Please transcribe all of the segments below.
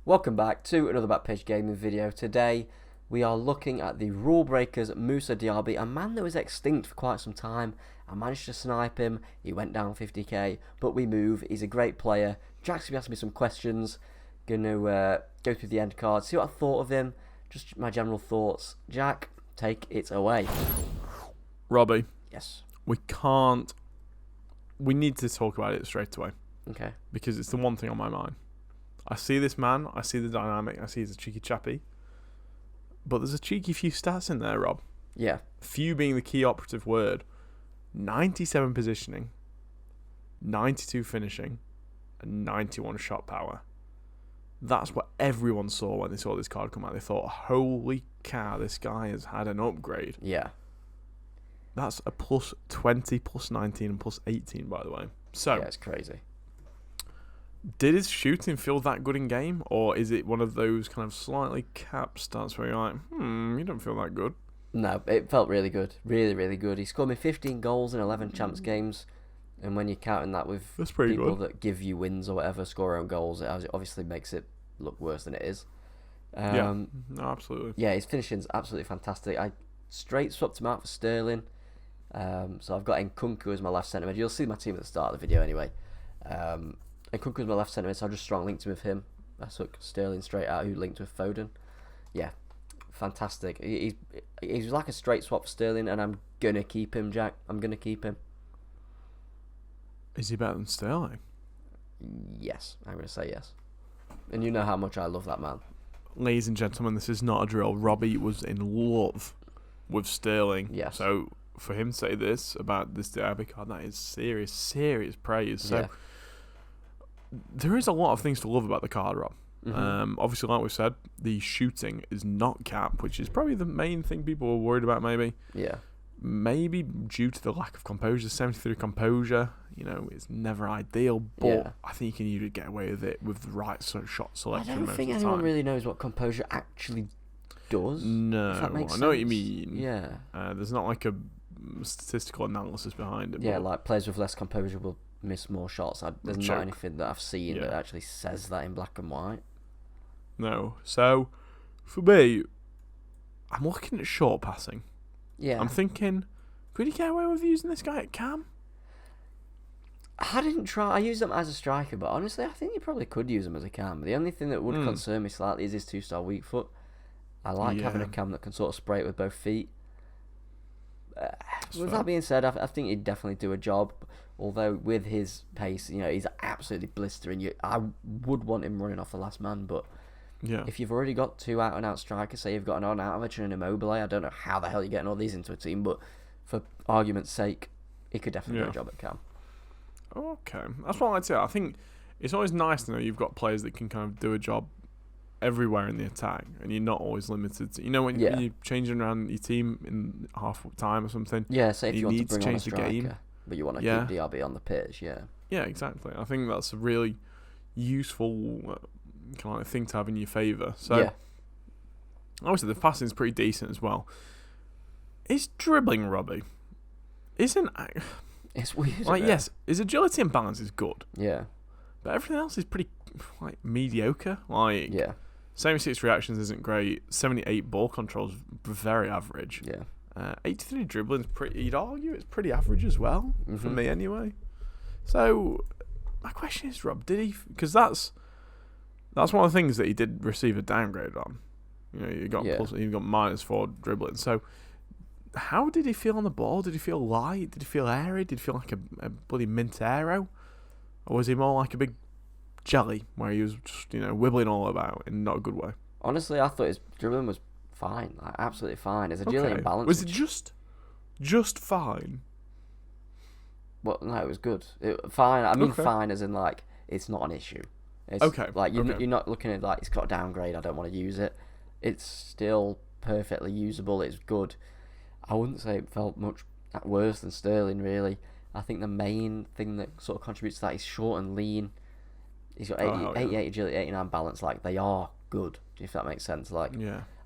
Welcome back to another Backpage Gaming video. Today we are looking at the Rulebreakers Diaby, a man that was extinct for quite some time. I managed to snipe him, he went down 50k, but we move, he's a great player. Jack's going to be asking me some questions, going to go through the end card, see what I thought of him, just my general thoughts. Jack, take it away. Robbie. Yes. We need to talk about it straight away. Okay. Because it's the one thing on my mind. I see this man, I see the dynamic, I see he's a cheeky chappy. But there's a cheeky few stats in there, Rob. Yeah. Few being the key operative word. 97 positioning, 92 finishing, and 91 shot power. That's what everyone saw when they saw this card come out. They thought, holy cow, this guy has had an upgrade. Yeah. That's a plus 20, plus 19, and plus 18, by the way. So, yeah, it's crazy. Did his shooting feel that good in game, or is it one of those kind of slightly capped stats where you're like, you don't feel that good? No, it felt really good. Really, really good. He scored me 15 goals in 11 champs games, and when you're counting that with people that give you wins or whatever, score their own goals, it obviously makes it look worse than it is. Yeah, no, absolutely. Yeah, his finishing's absolutely fantastic. I straight swapped him out for Sterling. So I've got Nkunku as my left centre mid. You'll see my team at the start of the video anyway. Nkunku is my left centre mid, so I just strong linked him with him. I took Sterling straight out, who linked with Foden. Yeah, fantastic. He's like a straight swap for Sterling, and I'm gonna keep him, Jack. I'm gonna keep him. Is he better than Sterling? Yes, I'm gonna say yes. And you know how much I love that man. Ladies and gentlemen, this is not a drill. Robbie was in love with Sterling. Yes. So for him to say this about this Diaby card, that is serious, serious praise. So Yeah. There is a lot of things to love about the card, Rob. Mm-hmm. Obviously, like we said, the shooting is not capped, which is probably the main thing people were worried about, maybe. Yeah. Maybe due to the lack of composure. 73 composure, it's never ideal, but Yeah. I think you can usually get away with it with the right sort of shot selection. I don't think most of the anyone time. really knows what composure actually does. No, if that makes I sense. know what you mean. Yeah. There's not like a statistical analysis behind it. Yeah, but like players with less composure will miss more shots. There's Joke. not anything that I've seen that actually says that in black and white. No. So, for me, I'm looking at short passing. Yeah. I'm thinking, could he get away with using this guy at cam? I didn't try. I used him as a striker, but honestly, I think you probably could use him as a cam. The only thing that would concern me slightly is his 2-star weak foot. I like having a cam that can sort of spray it with both feet. With that being said, I think he'd definitely do a job. Although with his pace, he's absolutely blistering. I would want him running off the last man, but if you've already got two out-and-out strikers, say you've got an Arnautovic and an Immobile, I don't know how the hell you're getting all these into a team, but for argument's sake, he could definitely do a job at cam. Okay, that's what I'd say. I think it's always nice to know you've got players that can kind of do a job everywhere in the attack, and you're not always limited to, when you're changing around your team in half time or something. Yeah, say if you want to bring on a change the striker, game, but you want to keep Diaby on the pitch, Yeah, exactly. I think that's a really useful kind of thing to have in your favour. So, obviously, the passing is pretty decent as well. Is dribbling, Robbie? Isn't it's weird. like yes, his agility and balance is good. Yeah, but everything else is pretty mediocre. 76 reactions isn't great. 78 ball controls very average. Yeah. 83 dribbling is pretty. You'd argue it's pretty average as well for me anyway. So my question is, Rob, did he? Because that's one of the things that he did receive a downgrade on. He got -4 dribbling. So how did he feel on the ball? Did he feel light? Did he feel airy? Did he feel like a bloody mint arrow? Or was he more like a big jelly where he was just, wibbling all about in not a good way? Honestly, I thought his dribbling was fine, like absolutely fine. His agility and balance was it just fine? Well, no, it was good. Fine. I mean, fine as in like it's not an issue. It's, like you're not looking at like it's got a downgrade. I don't want to use it. It's still perfectly usable. It's good. I wouldn't say it felt much worse than Sterling, really. I think the main thing that sort of contributes to that is short and lean. He's got 88 agility, 89 balance. Like, they are good, if that makes sense. Like,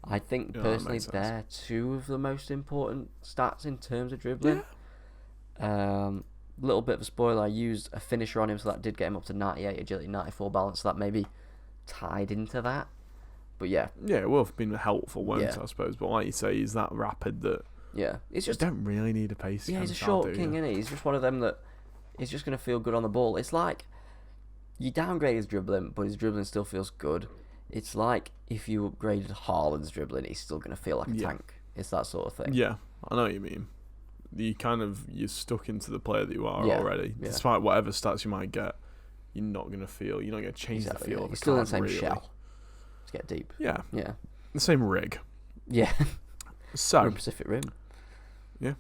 I think personally they're two of the most important stats in terms of dribbling. Little bit of a spoiler, I used a finisher on him, so that did get him up to 98 agility, 94 balance. So that maybe tied into that. But yeah, it will have been helpful, won't it, I suppose. But like you say, he's that rapid that it's just you don't really need a pace. Yeah, he's a short king, isn't he? He's just one of them that is just going to feel good on the ball. It's like you downgrade his dribbling, but his dribbling still feels good. It's like if you upgraded Haaland's dribbling, he's still going to feel like a tank. It's that sort of thing. Yeah, I know what you mean. You're stuck into the player that you are already. Yeah. Despite whatever stats you might get, you're not going to change the feel of You're the still in card, the same really. shell. Let's get deep. Yeah. Yeah. The same rig. Yeah. So Pacific Rim. Yeah.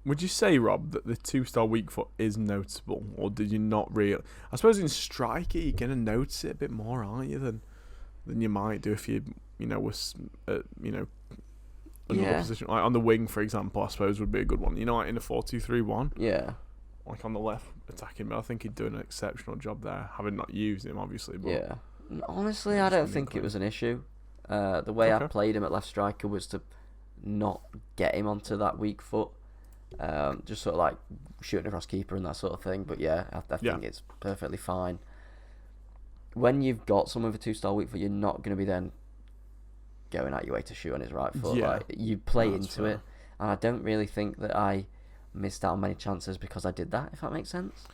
Would you say, Rob, that the 2-star weak foot is noticeable, or did you not really? I suppose in striker you're gonna notice it a bit more, aren't you, than you might do if you was another position, like on the wing, for example. I suppose would be a good one. Like in a 4-2-3-1. Yeah. Like on the left attacking, but I think he'd do an exceptional job there, having not used him obviously. But yeah. Honestly, I don't think it was an issue. The way I played him at left striker was to not get him onto that weak foot. Just sort of like shooting across keeper and that sort of thing. But yeah, I think it's perfectly fine. When you've got someone with a 2-star weak foot, you're not going to be then going out your way to shoot on his right foot. Yeah, like, you play into it, and I don't really think that I missed out on many chances because I did that. If that makes sense.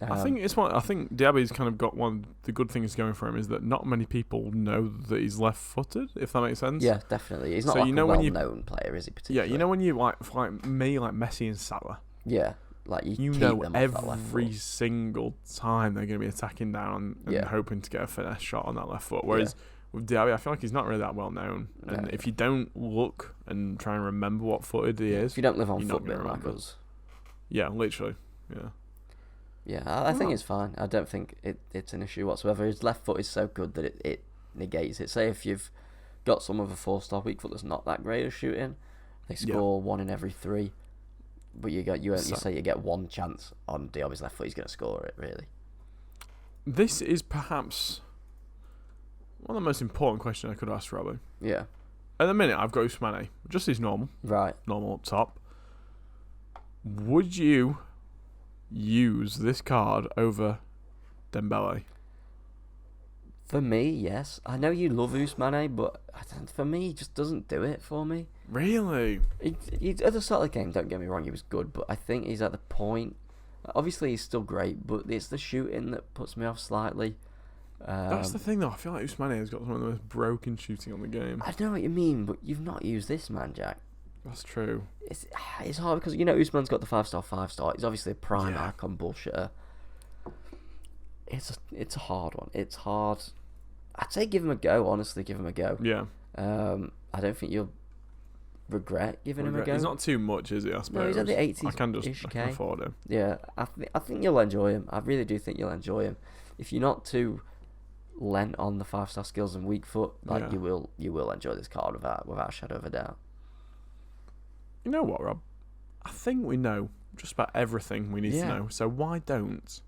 I think Diaby's kind of got one. The good things going for him is that not many people know that he's left-footed. If that makes sense. Yeah, definitely. He's not a well-known player, is he? Particularly? Yeah, you know when you like me, like Messi and Salah. Yeah, like you know every single time they're going to be attacking down and hoping to get a finesse shot on that left foot. Whereas with Diaby, I feel like he's not really that well known. And if you don't look and try and remember what footed he is, if you don't live on football like us. Yeah, literally. Yeah. Yeah, I think it's fine. I don't think it's an issue whatsoever. His left foot is so good that it negates it. Say if you've got someone with a 4-star weak foot that's not that great at shooting, they score 1 in every 3. But you say you get 1 chance on Diaby's left foot, he's going to score it, really. This is perhaps one of the most important questions I could ask Robbie. Yeah. At the minute, I've got Ousmane, just his normal. Right. Normal up top. Would you use this card over Dembele? For me, yes. I know you love Ousmane, but for me, he just doesn't do it for me. Really? At the start of the game, don't get me wrong, he was good, but I think he's at the point. Obviously, he's still great, but it's the shooting that puts me off slightly. That's the thing, though. I feel like Ousmane has got some of the most broken shooting on the game. I know what you mean, but you've not used this man, Jack. That's true. It's hard because Ousmane's got the 5-star. He's obviously a prime icon bullshitter. It's a hard one. It's hard. I'd say give him a go. Honestly, give him a go. Yeah. I don't think you'll regret giving him a go. He's not too much, is he? I suppose. No, he's at the 80s. I can afford him. Yeah, I think you'll enjoy him. I really do think you'll enjoy him. If you're not too lent on the 5-star skills and weak foot, you will enjoy this card without a shadow of a doubt. You know what, Rob? I think we know just about everything we need to know. So why don't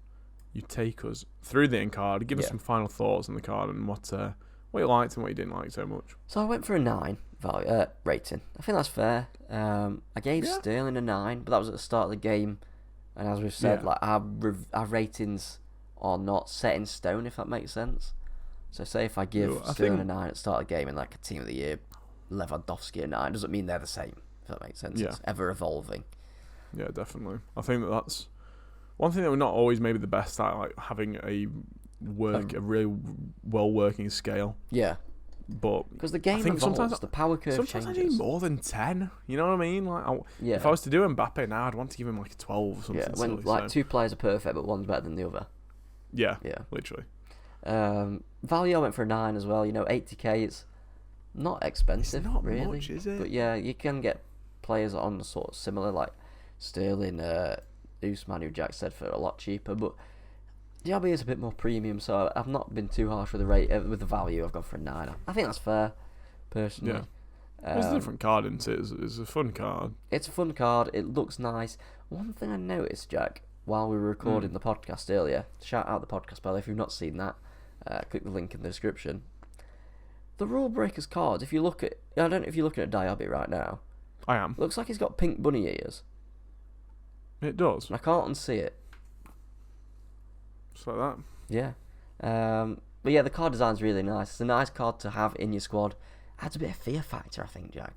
you take us through the end card, give us some final thoughts on the card and what you liked and what you didn't like so much. So I went for a 9 value rating. I think that's fair. I gave Sterling a 9, but that was at the start of the game. And as we've said, like our ratings are not set in stone, if that makes sense. So say if I give Sterling a 9 at the start of the game and like a Team of the Year Lewandowski a 9, doesn't mean they're the same. If that makes sense. It's ever evolving. Yeah, definitely. I think that's one thing that we're not always maybe the best at, like having a really well working scale. Yeah. But because the game evolves, the power curve sometimes changes. I need more than 10. You know what I mean? Like, if I was to do Mbappe now, I'd want to give him like a 12 or something. Yeah, when silly, 2 players are perfect, but one's better than the other. Yeah. Literally. Value I went for a 9 as well. 80k. It's not expensive, it's not really. Much, is it? But yeah, you can get players on sort of similar, like Sterling, Ousmane, who Jack said, for a lot cheaper. But Diaby is a bit more premium, so I've not been too harsh with the value. I've gone for a 9. I think that's fair, personally. Yeah. It's a different card, isn't it? It's a fun card. It's a fun card. It looks nice. One thing I noticed, Jack, while we were recording the podcast earlier, shout out the podcast, by the way, if you've not seen that, click the link in the description. The Rulebreakers cards, if you look at... I don't know if you're looking at Diaby right now. I am. Looks like he's got pink bunny ears. It does. I can't unsee it. Just like that. Yeah. But yeah, the card design's really nice. It's a nice card to have in your squad. Adds a bit of fear factor, I think, Jack.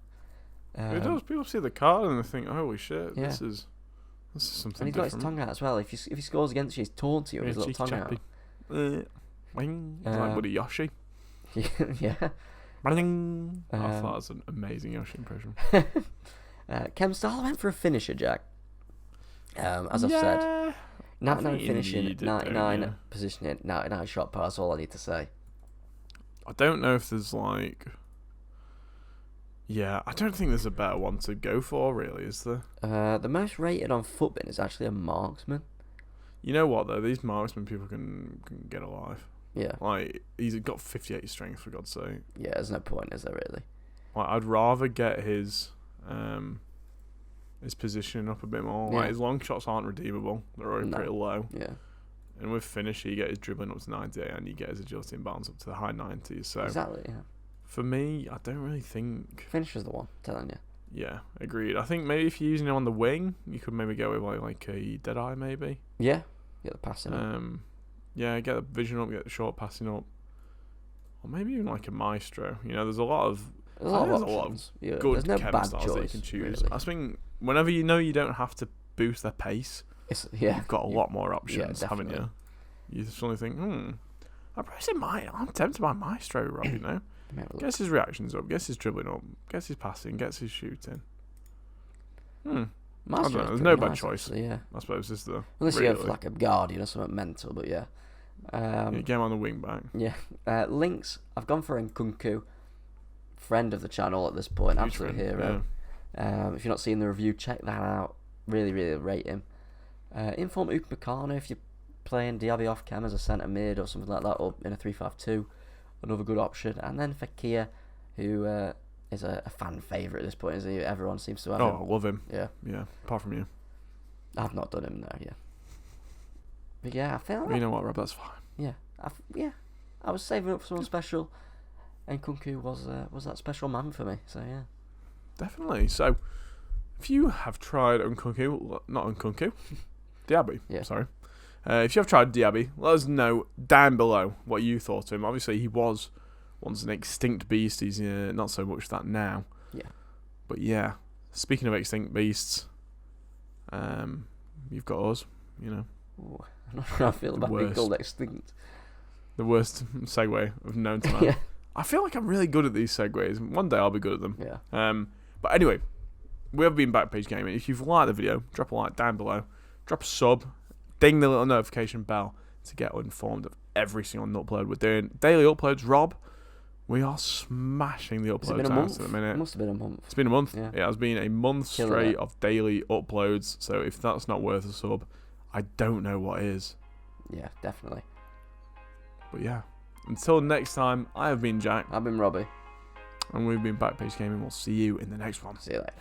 It does. People see the card and they think, "Holy shit, this is something." And he's got his tongue out as well. If he scores against you, he's taunting you with his little tongue chappy. Out. Like Buddy Yoshi. Yeah. I thought that was an amazing Yoshi impression. Chemstyle went for a finisher, Jack. As I've said, 99 finishing, 99 positioning, 99 shot pass. That's all I need to say. I don't know if there's like. Yeah, I don't think there's a better one to go for, really, is there? The most rated on Footbin is actually a marksman. You know what, though? These marksman people can get alive. Yeah. Like, he's got 58 strength, for God's sake. Yeah, there's no point, is there, really? Like, I'd rather get his position up a bit more. Yeah. Like, his long shots aren't redeemable. They're already pretty low. Yeah. And with finish, you get his dribbling up to 90 and you get his agility and balance up to the high 90s. So exactly, yeah. For me, I don't really think... Finisher's the one, I'm telling you. Yeah, agreed. I think maybe if you're using him on the wing, you could maybe go with like a Deadeye, maybe. Yeah, get the passing up. Yeah, get the vision up, get the short passing up. Or maybe even like a Maestro. You know, there's a lot of... There's a lot of good no chem bad styles choice, that you can choose. really. I think whenever you know you don't have to boost their pace, you've got a lot more options, haven't you? You suddenly think, I'm tempted by Maestro, Rob, you know? Gets his reactions up, gets his dribbling up, gets his passing, gets his shooting. I don't know, there's no bad choice. Actually, yeah. I suppose it's the... Unless you go for like a Guardian or something mental, but yeah. Get him on the wing back. Yeah. Links, I've gone for Nkunku. Friend of the channel at this point, absolute hero. Yeah. If you're not seeing the review, check that out. Really, really rate him. Inform Upamecano if you're playing Diaby off cam as a centre mid or something like that, or in a 3-5-2. Another good option. And then for Kia, who is a fan favourite at this point, isn't he? Everyone seems to have him. I love him. Yeah. Yeah, apart from you. I've not done him though, yeah. But yeah, I feel like... You know what, Rob, that's fine. Yeah. I was saving up for someone special, and Nkunku was that special man for me, so yeah. Definitely. So, if you have tried Diaby, sorry. If you have tried Diaby, let us know down below what you thought of him. Obviously, he was once an extinct beast. He's not so much that now. Yeah. But yeah, speaking of extinct beasts, you've got us, you know. Ooh, I don't know how I feel about being called extinct. The worst segue I've known to man. Yeah. I feel like I'm really good at these segues. One day I'll be good at them. Yeah. But anyway, we have been Backpage Gaming. If you've liked the video, drop a like down below. Drop a sub. Ding the little notification bell to get informed of every single upload we're doing. Daily uploads, Rob. We are smashing the uploads out at the minute. It must have been a month. It's been a month. Yeah. It has been a month straight of daily uploads. So if that's not worth a sub, I don't know what is. Yeah, definitely. But yeah. Until next time, I have been Jack. I've been Robbie. And we've been Backpage Gaming. We'll see you in the next one. See you later.